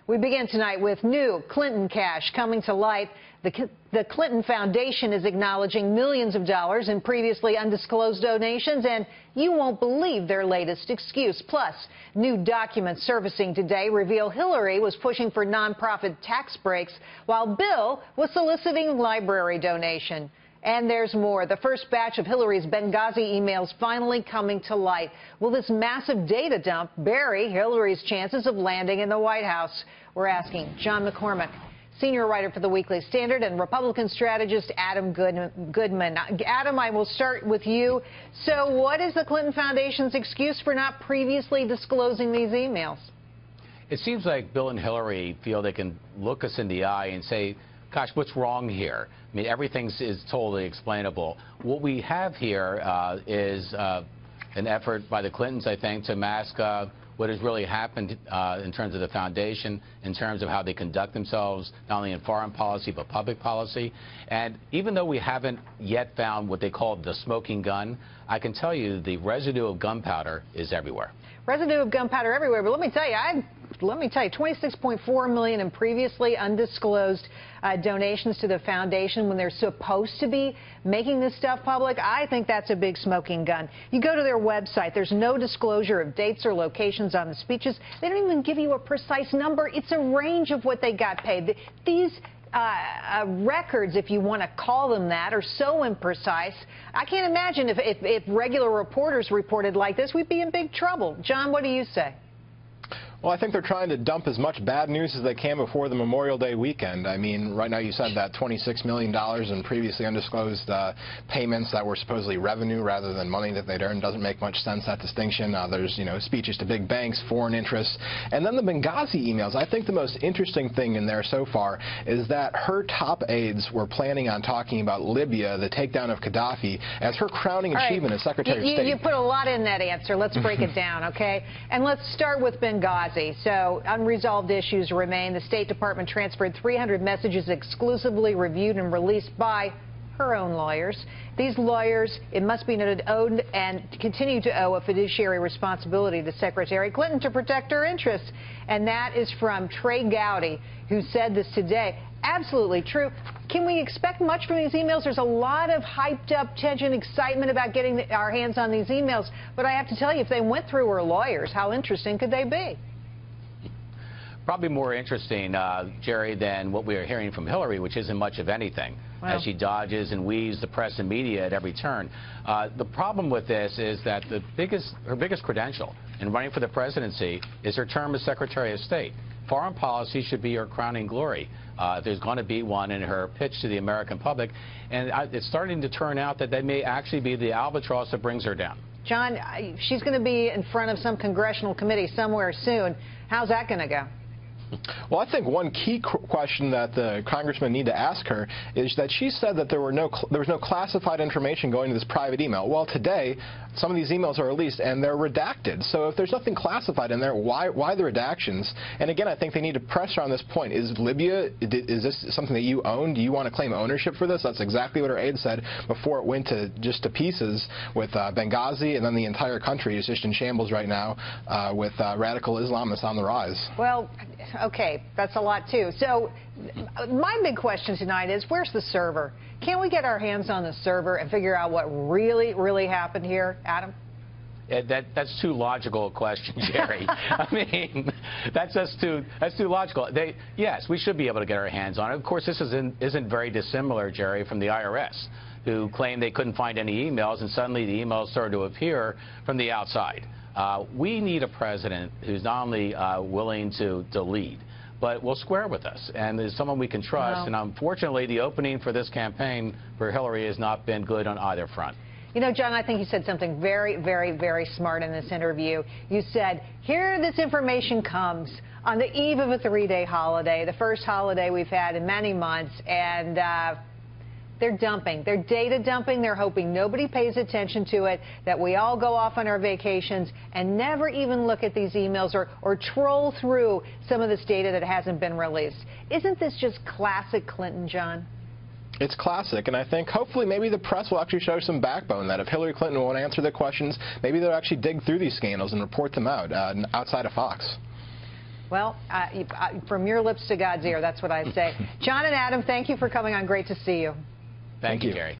We begin tonight with new Clinton cash coming to light. The Clinton Foundation is acknowledging millions of dollars in previously undisclosed donations, and you won't believe their latest excuse. Plus, new documents surfacing today reveal Hillary was pushing for nonprofit tax breaks while Bill was soliciting library donation. And there's more. The first batch of Hillary's Benghazi emails finally coming to light. Will this massive data dump bury Hillary's chances of landing in the White House? We're asking John McCormick, senior writer for the Weekly Standard, and Republican strategist Adam Goodman. Adam, I will start with you. So what is the Clinton Foundation's excuse for not previously disclosing these emails? It seems like Bill and Hillary feel they can look us in the eye and say, gosh, what's wrong here? I mean, everything is totally explainable. What we have here is an effort by the Clintons, I think, to mask what has really happened in terms of the foundation, in terms of how they conduct themselves, not only in foreign policy, but public policy. And even though we haven't yet found what they call the smoking gun, I can tell you the residue of gunpowder is everywhere. Residue of gunpowder everywhere. But let me tell you, $26.4 million in previously undisclosed donations to the foundation when they're supposed to be making this stuff public. I think that's a big smoking gun. You go to their website, there's no disclosure of dates or locations on the speeches. They don't even give you a precise number. It's a range of what they got paid. These records, if you want to call them that, are so imprecise. I can't imagine if regular reporters reported like this, we'd be in big trouble. John, what do you say? Well, I think they're trying to dump as much bad news as they can before the Memorial Day weekend. I mean, right now you said that $26 million in previously undisclosed payments that were supposedly revenue rather than money that they'd earned. Doesn't make much sense, that distinction. There's, speeches to big banks, foreign interests. And then the Benghazi emails. I think the most interesting thing in there so far is that her top aides were planning on talking about Libya, the takedown of Gaddafi, as her crowning achievement as Secretary of State. You put a lot in that answer. Let's break it down, okay? And let's start with Benghazi. So unresolved issues remain. The State Department transferred 300 messages exclusively reviewed and released by her own lawyers. These lawyers, it must be noted, owed and continue to owe a fiduciary responsibility to Secretary Clinton to protect her interests. And that is from Trey Gowdy, who said this today. Absolutely true. Can we expect much from these emails? There's a lot of hyped up tension, excitement about getting our hands on these emails. But I have to tell you, if they went through her lawyers, how interesting could they be? Probably more interesting, Jerry, than what we are hearing from Hillary, which isn't much of anything, as she dodges and weaves the press and media at every turn. The problem with this is that her biggest credential in running for the presidency is her term as Secretary of State. Foreign policy should be her crowning glory. There's going to be one in her pitch to the American public, and it's starting to turn out that may actually be the albatross that brings her down. John, she's going to be in front of some congressional committee somewhere soon. How's that going to go? Well, I think one key question that the congressmen need to ask her is that she said that there was no classified information going to this private email. Well, today, some of these emails are released and they're redacted. So if there's nothing classified in there, why the redactions? And again, I think they need to press her on this point. Is Libya, is this something that you own? Do you want to claim ownership for this? That's exactly what her aide said before it went to pieces with Benghazi, and then the entire country is just in shambles right now with radical Islamists on the rise. Well, okay, that's a lot too. So my big question tonight is, where's the server? Can't we get our hands on the server and figure out what really happened here, Adam? That's too logical a question, Jerry. I mean, that's too logical. Yes, we should be able to get our hands on it. Of course, this isn't very dissimilar, Jerry, from the IRS, who claimed they couldn't find any emails, and suddenly the emails started to appear from the outside. We need a president who's not only willing to lead, but will square with us, and is someone we can trust. Wow. And unfortunately, the opening for this campaign for Hillary has not been good on either front. You know, John, I think you said something very smart in this interview. You said, here this information comes on the eve of a 3-day holiday, the first holiday we've had in many months, and they're dumping. They're data dumping. They're hoping nobody pays attention to it, that we all go off on our vacations and never even look at these emails or troll through some of this data that hasn't been released. Isn't this just classic Clinton, John? It's classic, and I think hopefully maybe the press will actually show some backbone, that if Hillary Clinton won't answer the questions, maybe they'll actually dig through these scandals and report them out outside of Fox. Well, from your lips to God's ear, that's what I say. John and Adam, thank you for coming on. Great to see you. Thank you, Gerri.